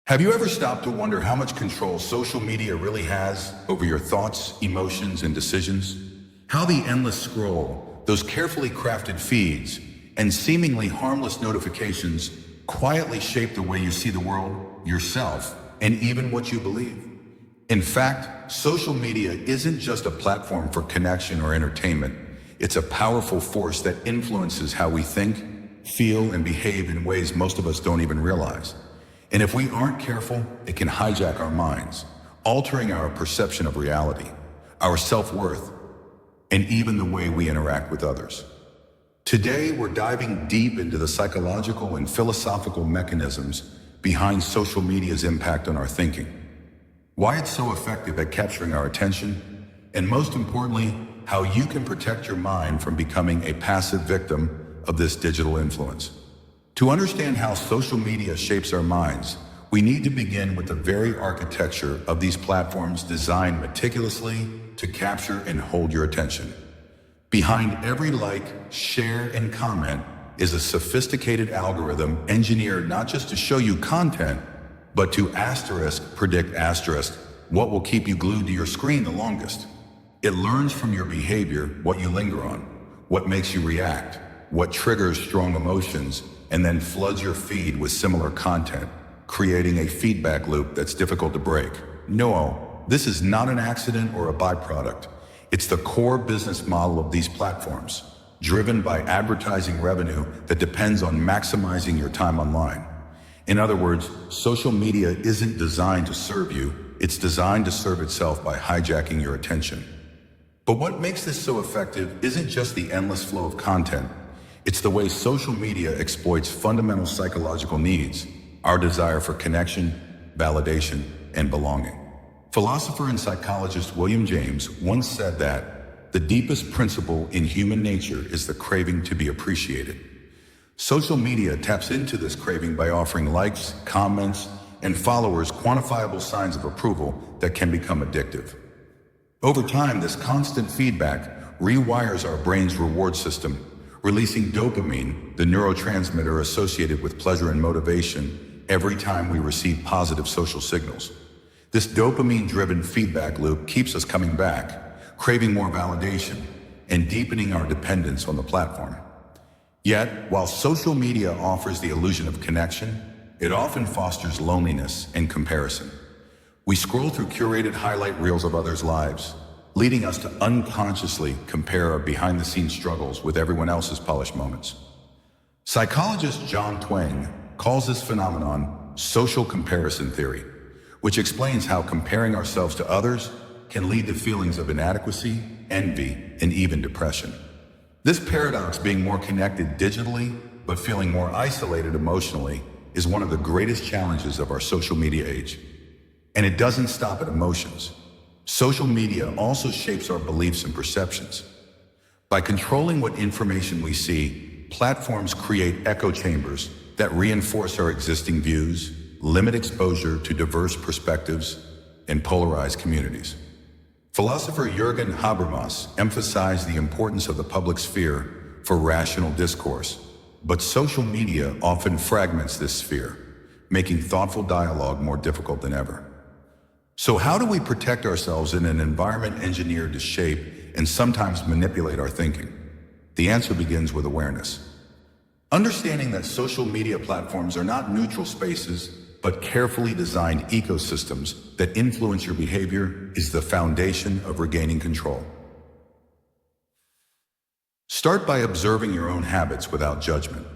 Have you ever stopped to wonder how much control social media really has over your thoughts, emotions, and decisions? How the endless scroll, those carefully crafted feeds, and seemingly harmless notifications quietly shape the way you see the world, yourself, and even what you believe. In fact, social media isn't just a platform for connection or entertainment. It's a powerful force that influences how we think, feel, and behave in ways most of us don't even realize. And if we aren't careful, it can hijack our minds, altering our perception of reality, our self-worth, and even the way we interact with others. Today, we're diving deep into the psychological and philosophical mechanisms behind social media's impact on our thinking, why it's so effective at capturing our attention, and most importantly, how you can protect your mind from becoming a passive victim of this digital influence. To understand how social media shapes our minds, we need to begin with the very architecture of these platforms designed meticulously to capture and hold your attention. Behind every like, share, and comment is a sophisticated algorithm engineered not just to show you content, but to predict what will keep you glued to your screen the longest. It learns from your behavior what you linger on, what makes you react, what triggers strong emotions, and then floods your feed with similar content, creating a feedback loop that's difficult to break. No, this is not an accident or a byproduct. It's the core business model of these platforms, driven by advertising revenue that depends on maximizing your time online. In other words, social media isn't designed to serve you, it's designed to serve itself by hijacking your attention. But what makes this so effective isn't just the endless flow of content. It's the way social media exploits fundamental psychological needs, our desire for connection, validation, and belonging. Philosopher and psychologist William James once said that the deepest principle in human nature is the craving to be appreciated. Social media taps into this craving by offering likes, comments, and followers quantifiable signs of approval that can become addictive. Over time, this constant feedback rewires our brain's reward system, releasing dopamine, the neurotransmitter associated with pleasure and motivation, every time we receive positive social signals. This dopamine-driven feedback loop keeps us coming back, craving more validation, and deepening our dependence on the platform. Yet, while social media offers the illusion of connection, it often fosters loneliness and comparison. We scroll through curated highlight reels of others' lives, leading us to unconsciously compare our behind-the-scenes struggles with everyone else's polished moments. Psychologist John Twenge calls this phenomenon social comparison theory, which explains how comparing ourselves to others can lead to feelings of inadequacy, envy, and even depression. This paradox, being more connected digitally but feeling more isolated emotionally, is one of the greatest challenges of our social media age. And it doesn't stop at emotions. Social media also shapes our beliefs and perceptions. By controlling what information we see, platforms create echo chambers that reinforce our existing views, limit exposure to diverse perspectives, and polarize communities. Philosopher Jürgen Habermas emphasized the importance of the public sphere for rational discourse, but social media often fragments this sphere, making thoughtful dialogue more difficult than ever. So how do we protect ourselves in an environment engineered to shape and sometimes manipulate our thinking? The answer begins with awareness. Understanding that social media platforms are not neutral spaces, but carefully designed ecosystems that influence your behavior is the foundation of regaining control. Start by observing your own habits without judgment.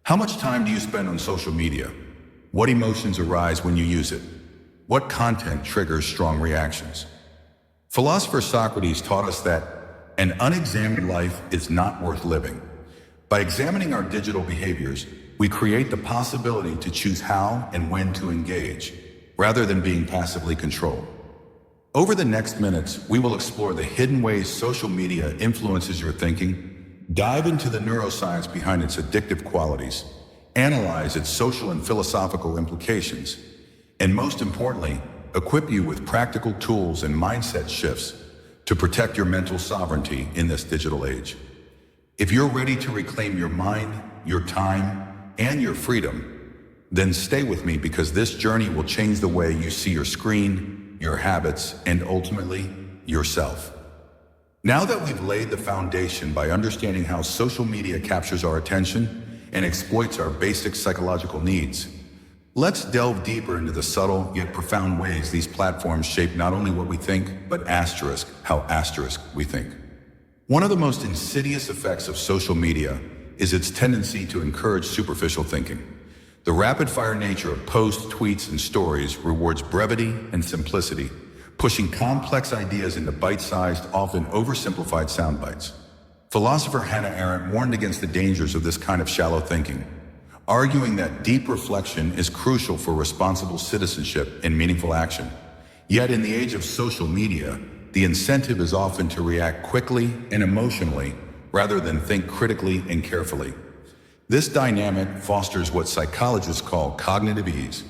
How much time do you spend on social media? What emotions arise when you use it? What content triggers strong reactions? Philosopher Socrates taught us that an unexamined life is not worth living. By examining our digital behaviors, we create the possibility to choose how and when to engage, rather than being passively controlled. Over the next minutes, we will explore the hidden ways social media influences your thinking, dive into the neuroscience behind its addictive qualities, analyze its social and philosophical implications, and most importantly, equip you with practical tools and mindset shifts to protect your mental sovereignty in this digital age. If you're ready to reclaim your mind, your time, and your freedom, Then stay with me because this journey will change the way you see your screen, your habits, and ultimately, yourself. Now that we've laid the foundation by understanding how social media captures our attention and exploits our basic psychological needs, let's delve deeper into the subtle yet profound ways these platforms shape not only what we think, but how we think. One of the most insidious effects of social media is its tendency to encourage superficial thinking. The rapid-fire nature of posts, tweets, and stories rewards brevity and simplicity, pushing complex ideas into bite-sized, often oversimplified sound bites. Philosopher Hannah Arendt warned against the dangers of this kind of shallow thinking, arguing that deep reflection is crucial for responsible citizenship and meaningful action. Yet in the age of social media, the incentive is often to react quickly and emotionally rather than think critically and carefully. This dynamic fosters what psychologists call cognitive ease,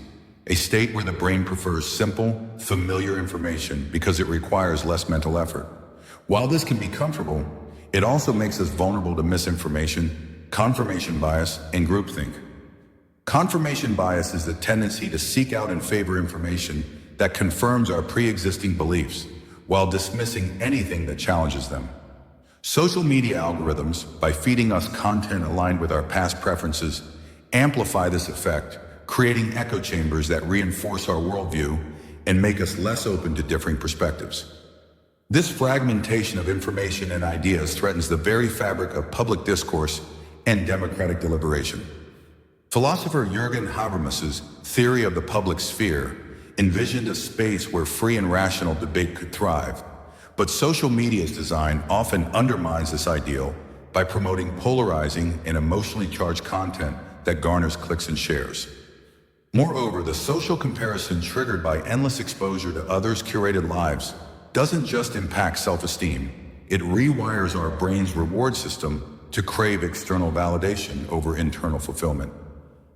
a state where the brain prefers simple, familiar information because it requires less mental effort. While this can be comfortable, it also makes us vulnerable to misinformation, confirmation bias, and groupthink. Confirmation bias is the tendency to seek out and favor information that confirms our pre-existing beliefs, while dismissing anything that challenges them. Social media algorithms, by feeding us content aligned with our past preferences, amplify this effect, creating echo chambers that reinforce our worldview and make us less open to differing perspectives. This fragmentation of information and ideas threatens the very fabric of public discourse and democratic deliberation. Philosopher Jürgen Habermas's theory of the public sphere envisioned a space where free and rational debate could thrive, but social media's design often undermines this ideal by promoting polarizing and emotionally charged content that garners clicks and shares. Moreover, the social comparison triggered by endless exposure to others' curated lives doesn't just impact self-esteem, it rewires our brain's reward system to crave external validation over internal fulfillment.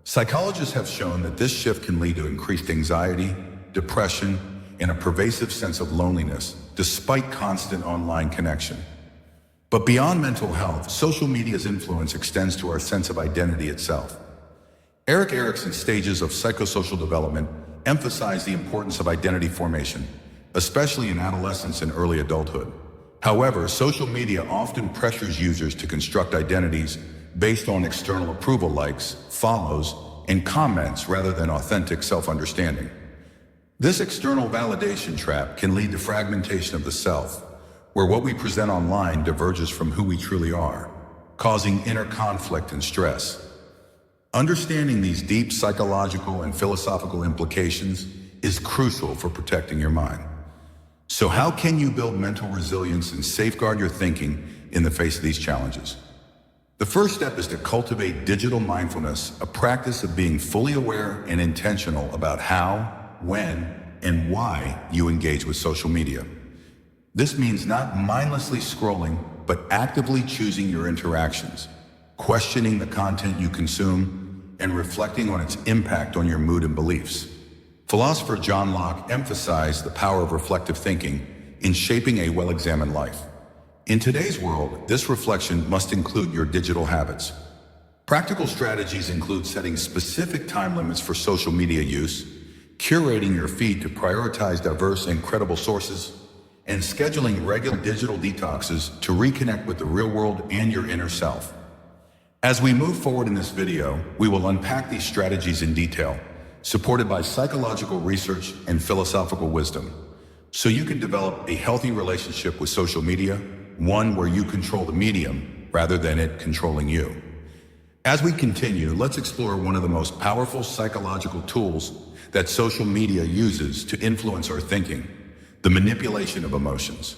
Psychologists have shown that this shift can lead to increased anxiety, depression, and a pervasive sense of loneliness, despite constant online connection. But beyond mental health, social media's influence extends to our sense of identity itself. Erik Erikson's stages of psychosocial development emphasize the importance of identity formation, especially in adolescence and early adulthood. However, social media often pressures users to construct identities based on external approval likes, follows, and comments rather than authentic self-understanding. This external validation trap can lead to fragmentation of the self, where what we present online diverges from who we truly are, causing inner conflict and stress. Understanding these deep psychological and philosophical implications is crucial for protecting your mind. So how can you build mental resilience and safeguard your thinking in the face of these challenges? The first step is to cultivate digital mindfulness, a practice of being fully aware and intentional about how, when, and why you engage with social media. This means not mindlessly scrolling, but actively choosing your interactions, questioning the content you consume, and reflecting on its impact on your mood and beliefs. Philosopher John Locke emphasized the power of reflective thinking in shaping a well-examined life. In today's world, this reflection must include your digital habits. Practical strategies include setting specific time limits for social media use, curating your feed to prioritize diverse and credible sources, and scheduling regular digital detoxes to reconnect with the real world and your inner self. As we move forward in this video, we will unpack these strategies in detail, supported by psychological research and philosophical wisdom, so you can develop a healthy relationship with social media, one where you control the medium rather than it controlling you. As we continue, let's explore one of the most powerful psychological tools that social media uses to influence our thinking: the manipulation of emotions.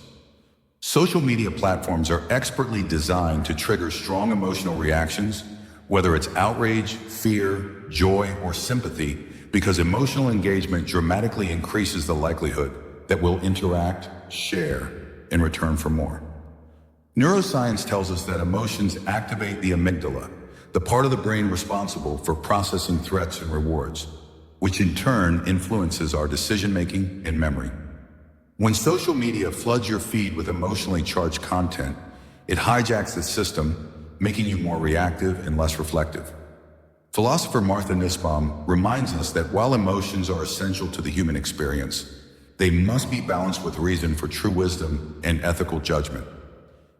Social media platforms are expertly designed to trigger strong emotional reactions, whether it's outrage, fear, joy, or sympathy, because emotional engagement dramatically increases the likelihood that we'll interact, share, and return for more. Neuroscience tells us that emotions activate the amygdala, the part of the brain responsible for processing threats and rewards, which in turn influences our decision-making and memory. When social media floods your feed with emotionally charged content, it hijacks the system, making you more reactive and less reflective. Philosopher Martha Nussbaum reminds us that while emotions are essential to the human experience, they must be balanced with reason for true wisdom and ethical judgment.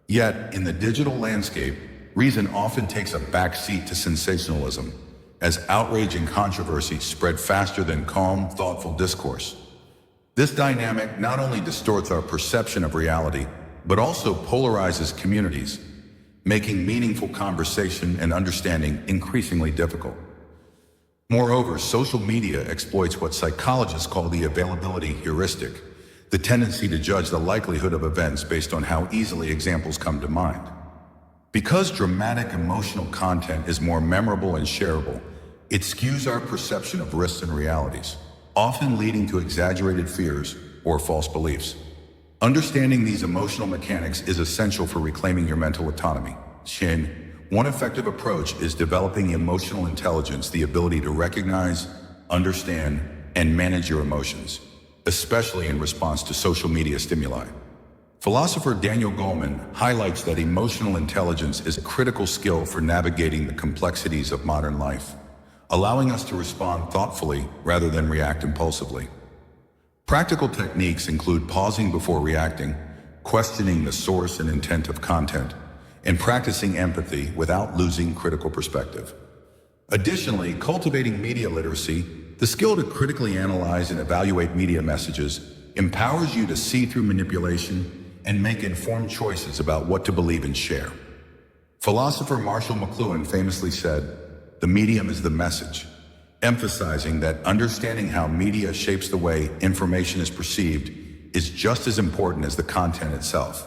Yet, in the digital landscape, reason often takes a backseat to sensationalism, as outrage and controversy spread faster than calm, thoughtful discourse. This dynamic not only distorts our perception of reality, but also polarizes communities, making meaningful conversation and understanding increasingly difficult. Moreover, social media exploits what psychologists call the availability heuristic, the tendency to judge the likelihood of events based on how easily examples come to mind. Because dramatic emotional content is more memorable and shareable, it skews our perception of risks and realities, often leading to exaggerated fears or false beliefs. Understanding these emotional mechanics is essential for reclaiming your mental autonomy. One effective approach is developing emotional intelligence, the ability to recognize, understand, and manage your emotions, especially in response to social media stimuli. Philosopher Daniel Goleman highlights that emotional intelligence is a critical skill for navigating the complexities of modern life, allowing us to respond thoughtfully rather than react impulsively. Practical techniques include pausing before reacting, questioning the source and intent of content, and practicing empathy without losing critical perspective. Additionally, cultivating media literacy, the skill to critically analyze and evaluate media messages, empowers you to see through manipulation and make informed choices about what to believe and share. Philosopher Marshall McLuhan famously said, "The medium is the message," emphasizing that understanding how media shapes the way information is perceived is just as important as the content itself.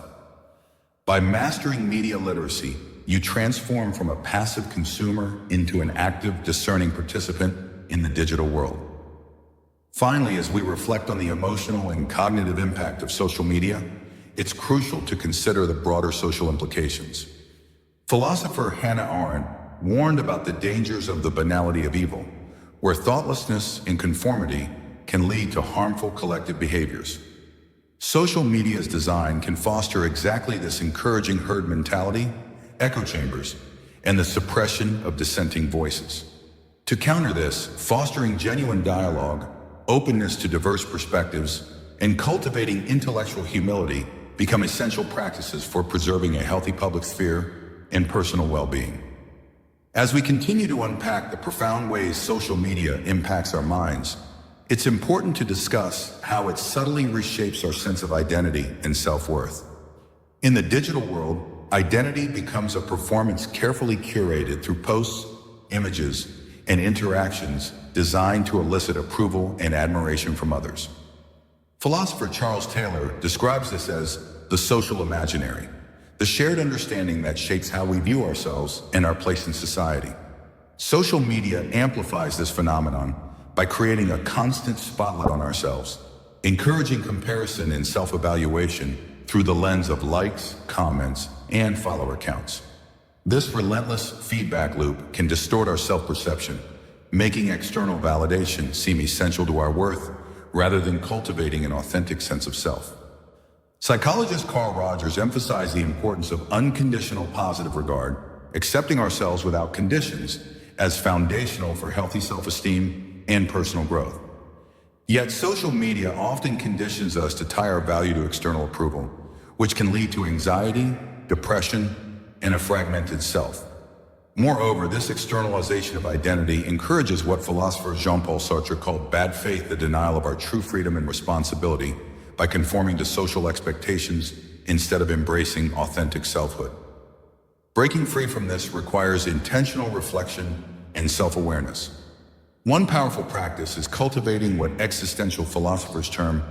By mastering media literacy, you transform from a passive consumer into an active, discerning participant in the digital world. Finally, as we reflect on the emotional and cognitive impact of social media, it's crucial to consider the broader social implications. Philosopher Hannah Arendt warned about the dangers of the banality of evil, where thoughtlessness and conformity can lead to harmful collective behaviors. Social media's design can foster exactly this, encouraging herd mentality, echo chambers, and the suppression of dissenting voices. To counter this, fostering genuine dialogue, openness to diverse perspectives, and cultivating intellectual humility become essential practices for preserving a healthy public sphere and personal well-being. As we continue to unpack the profound ways social media impacts our minds, it's important to discuss how it subtly reshapes our sense of identity and self-worth. In the digital world, identity becomes a performance carefully curated through posts, images, and interactions designed to elicit approval and admiration from others. Philosopher Charles Taylor describes this as the social imaginary, the shared understanding that shapes how we view ourselves and our place in society. Social media amplifies this phenomenon by creating a constant spotlight on ourselves, encouraging comparison and self-evaluation through the lens of likes, comments, and follower counts. This relentless feedback loop can distort our self-perception, making external validation seem essential to our worth rather than cultivating an authentic sense of self. Psychologist Carl Rogers emphasized the importance of unconditional positive regard, accepting ourselves without conditions, as foundational for healthy self-esteem and personal growth. Yet social media often conditions us to tie our value to external approval, which can lead to anxiety, depression, and a fragmented self. Moreover, this externalization of identity encourages what philosopher Jean-Paul Sartre called bad faith, the denial of our true freedom and responsibility by conforming to social expectations instead of embracing authentic selfhood. Breaking free from this requires intentional reflection and self-awareness. One powerful practice is cultivating what existential philosophers term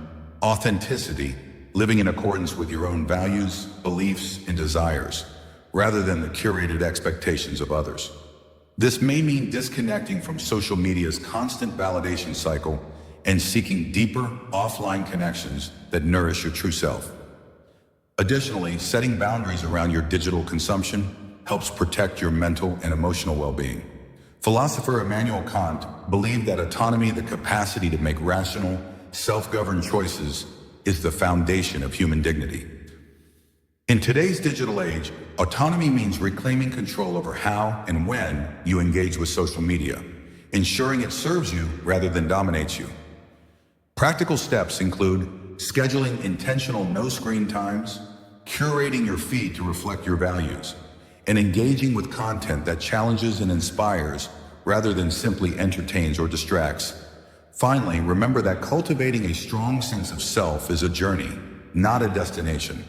authenticity, living in accordance with your own values, beliefs, and desires, rather than the curated expectations of others. This may mean disconnecting from social media's constant validation cycle and seeking deeper, offline connections that nourish your true self. Additionally, setting boundaries around your digital consumption helps protect your mental and emotional well-being. Philosopher Immanuel Kant believed that autonomy, the capacity to make rational, self-governed choices, is the foundation of human dignity. In today's digital age, autonomy means reclaiming control over how and when you engage with social media, ensuring it serves you rather than dominates you. Practical steps include scheduling intentional no-screen times, curating your feed to reflect your values, and engaging with content that challenges and inspires rather than simply entertains or distracts. Finally, remember that cultivating a strong sense of self is a journey, not a destination.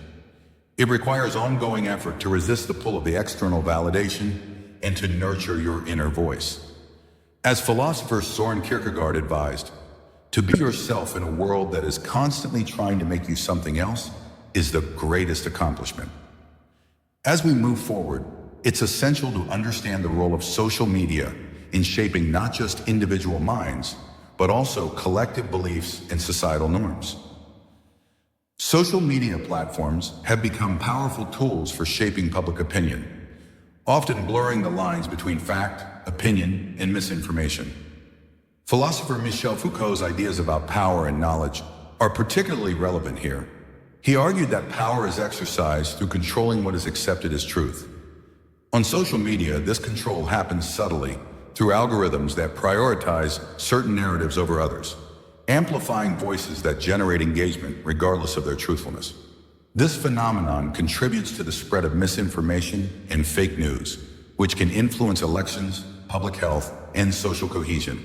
It requires ongoing effort to resist the pull of the external validation and to nurture your inner voice. As philosopher Soren Kierkegaard advised, to be yourself in a world that is constantly trying to make you something else is the greatest accomplishment. As we move forward, it's essential to understand the role of social media in shaping not just individual minds, but also collective beliefs and societal norms. Social media platforms have become powerful tools for shaping public opinion, often blurring the lines between fact, opinion, and misinformation. Philosopher Michel Foucault's ideas about power and knowledge are particularly relevant here. He argued that power is exercised through controlling what is accepted as truth. On social media, this control happens subtly through algorithms that prioritize certain narratives over others, amplifying voices that generate engagement regardless of their truthfulness. This phenomenon contributes to the spread of misinformation and fake news, which can influence elections, public health, and social cohesion.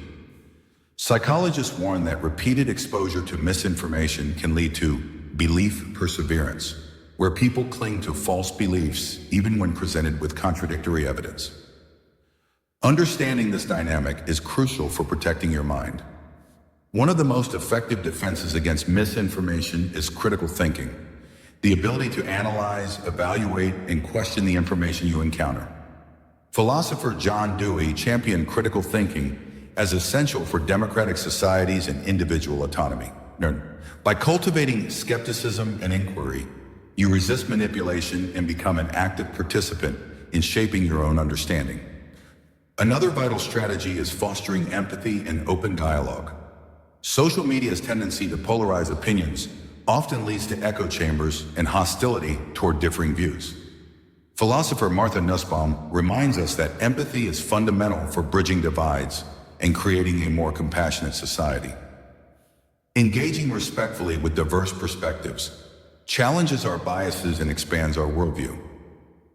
Psychologists warn that repeated exposure to misinformation can lead to belief perseverance, where people cling to false beliefs even when presented with contradictory evidence. Understanding this dynamic is crucial for protecting your mind. One of the most effective defenses against misinformation is critical thinking, the ability to analyze, evaluate, and question the information you encounter. Philosopher John Dewey championed critical thinking as essential for democratic societies and individual autonomy. By cultivating skepticism and inquiry, you resist manipulation and become an active participant in shaping your own understanding. Another vital strategy is fostering empathy and open dialogue. Social media's tendency to polarize opinions often leads to echo chambers and hostility toward differing views. Philosopher Martha Nussbaum reminds us that empathy is fundamental for bridging divides and creating a more compassionate society. Engaging respectfully with diverse perspectives challenges our biases and expands our worldview.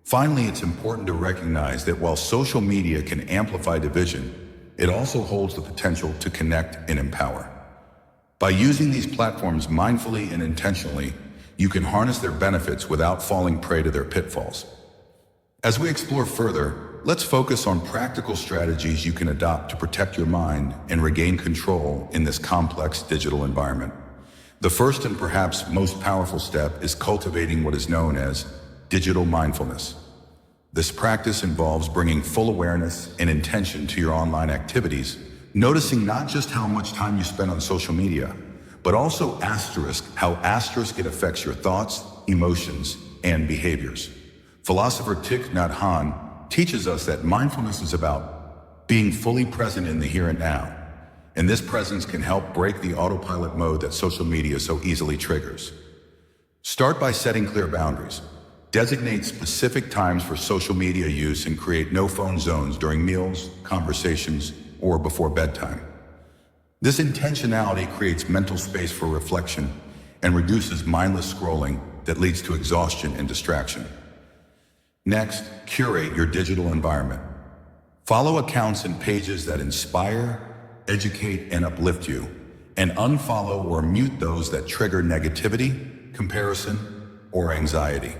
Finally, it's important to recognize that while social media can amplify division, it also holds the potential to connect and empower. By using these platforms mindfully and intentionally, you can harness their benefits without falling prey to their pitfalls. As we explore further, let's focus on practical strategies you can adopt to protect your mind and regain control in this complex digital environment. The first and perhaps most powerful step is cultivating what is known as digital mindfulness. This practice involves bringing full awareness and intention to your online activities, noticing not just how much time you spend on social media, but also how it affects your thoughts, emotions, and behaviors. Philosopher Thich Nhat Hanh teaches us that mindfulness is about being fully present in the here and now, and this presence can help break the autopilot mode that social media so easily triggers. Start by setting clear boundaries. Designate specific times for social media use and create no-phone zones during meals, conversations, or before bedtime. This intentionality creates mental space for reflection and reduces mindless scrolling that leads to exhaustion and distraction. Next, curate your digital environment. Follow accounts and pages that inspire, educate, and uplift you, and unfollow or mute those that trigger negativity, comparison, or anxiety.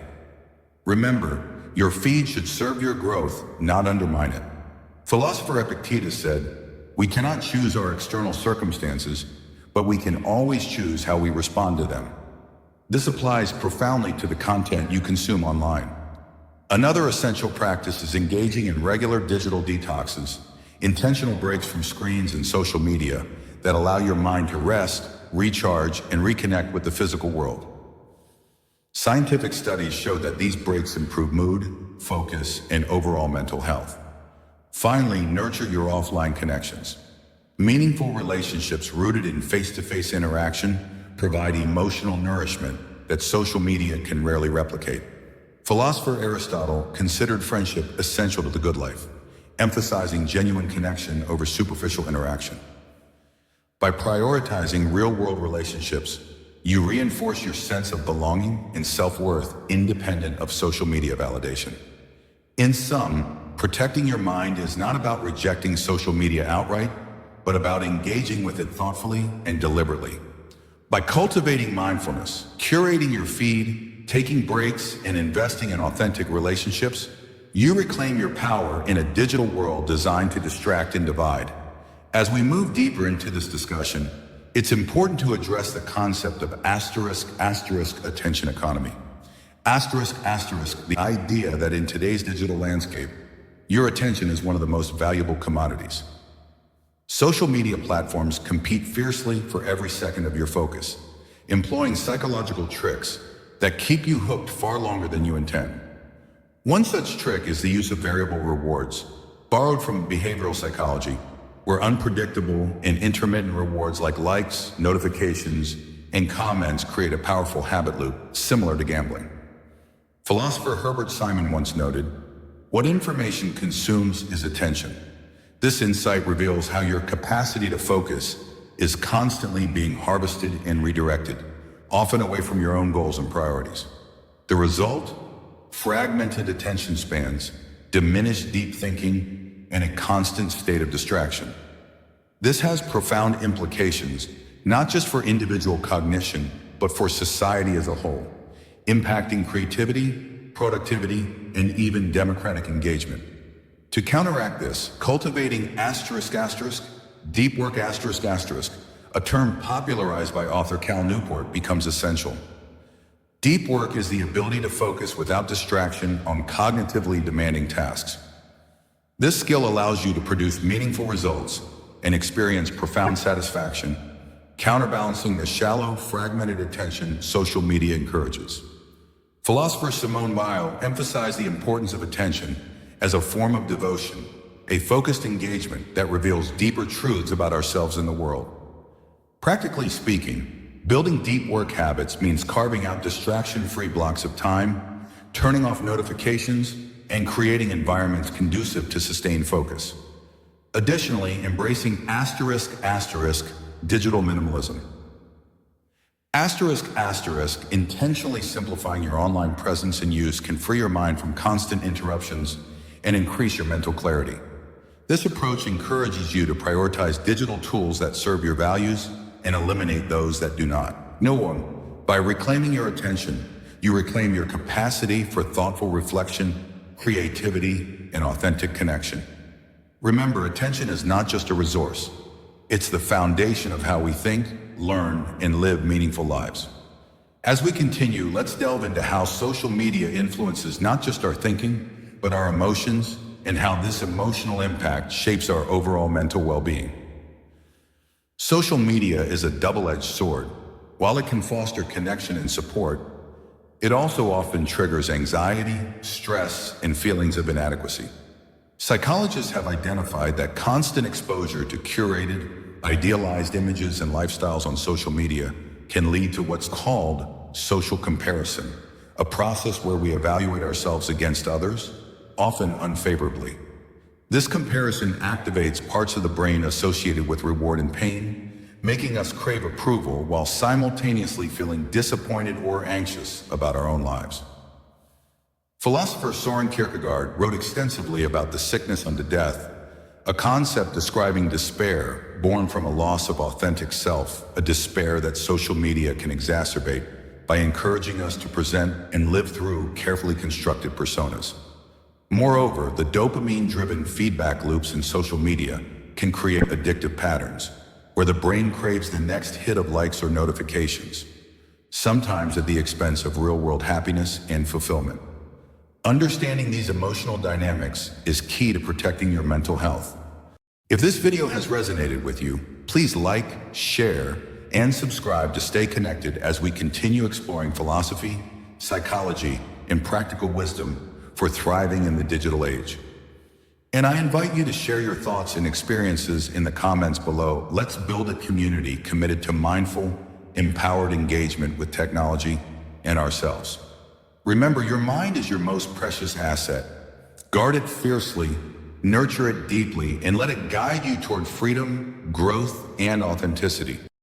Remember, your feed should serve your growth, not undermine it. Philosopher Epictetus said, "We cannot choose our external circumstances, but we can always choose how we respond to them." This applies profoundly to the content you consume online. Another essential practice is engaging in regular digital detoxes, intentional breaks from screens and social media that allow your mind to rest, recharge, and reconnect with the physical world. Scientific studies show that these breaks improve mood, focus, and overall mental health. Finally, nurture your offline connections. Meaningful relationships rooted in face-to-face interaction provide emotional nourishment that social media can rarely replicate. Philosopher Aristotle considered friendship essential to the good life, emphasizing genuine connection over superficial interaction. By prioritizing real-world relationships, you reinforce your sense of belonging and self-worth independent of social media validation. In sum, protecting your mind is not about rejecting social media outright, but about engaging with it thoughtfully and deliberately. By cultivating mindfulness, curating your feed, taking breaks, and investing in authentic relationships, you reclaim your power in a digital world designed to distract and divide. As we move deeper into this discussion, it's important to address the concept of asterisk attention economy. The idea that in today's digital landscape, your attention is one of the most valuable commodities. Social media platforms compete fiercely for every second of your focus, employing psychological tricks that keep you hooked far longer than you intend. One such trick is the use of variable rewards, borrowed from behavioral psychology, where unpredictable and intermittent rewards like likes, notifications, and comments create a powerful habit loop similar to gambling. Philosopher Herbert Simon once noted, "What information consumes is attention." This insight reveals how your capacity to focus is constantly being harvested and redirected, often away from your own goals and priorities. The result? Fragmented attention spans, diminished deep thinking, and a constant state of distraction. This has profound implications, not just for individual cognition, but for society as a whole, impacting creativity, productivity, and even democratic engagement. To counteract this, cultivating deep work a term popularized by author Cal Newport, becomes essential. Deep work is the ability to focus without distraction on cognitively demanding tasks. This skill allows you to produce meaningful results and experience profound satisfaction, counterbalancing the shallow, fragmented attention social media encourages. Philosopher Simone Weil emphasized the importance of attention as a form of devotion, a focused engagement that reveals deeper truths about ourselves and the world. Practically speaking, building deep work habits means carving out distraction-free blocks of time, turning off notifications, and creating environments conducive to sustained focus. Additionally, embracing digital minimalism. Intentionally simplifying your online presence and use can free your mind from constant interruptions and increase your mental clarity. This approach encourages you to prioritize digital tools that serve your values and eliminate those that do not. By reclaiming your attention, you reclaim your capacity for thoughtful reflection, creativity, and authentic connection. Remember, attention is not just a resource. It's the foundation of how we think, learn, and live meaningful lives. As we continue, let's delve into how social media influences not just our thinking, but our emotions, and how this emotional impact shapes our overall mental well-being. Social media is a double-edged sword. While it can foster connection and support, it also often triggers anxiety, stress, and feelings of inadequacy. Psychologists have identified that constant exposure to curated, idealized images and lifestyles on social media can lead to what's called social comparison, a process where we evaluate ourselves against others, often unfavorably. This comparison activates parts of the brain associated with reward and pain, making us crave approval while simultaneously feeling disappointed or anxious about our own lives. Philosopher Soren Kierkegaard wrote extensively about the sickness unto death, a concept describing despair born from a loss of authentic self, a despair that social media can exacerbate by encouraging us to present and live through carefully constructed personas. Moreover, the dopamine-driven feedback loops in social media can create addictive patterns, where the brain craves the next hit of likes or notifications, sometimes at the expense of real-world happiness and fulfillment. Understanding these emotional dynamics is key to protecting your mental health. If this video has resonated with you, please like, share, and subscribe to stay connected as we continue exploring philosophy, psychology, and practical wisdom for thriving in the digital age. And I invite you to share your thoughts and experiences in the comments below. Let's build a community committed to mindful, empowered engagement with technology and ourselves. Remember, your mind is your most precious asset. Guard it fiercely, nurture it deeply, and let it guide you toward freedom, growth, and authenticity.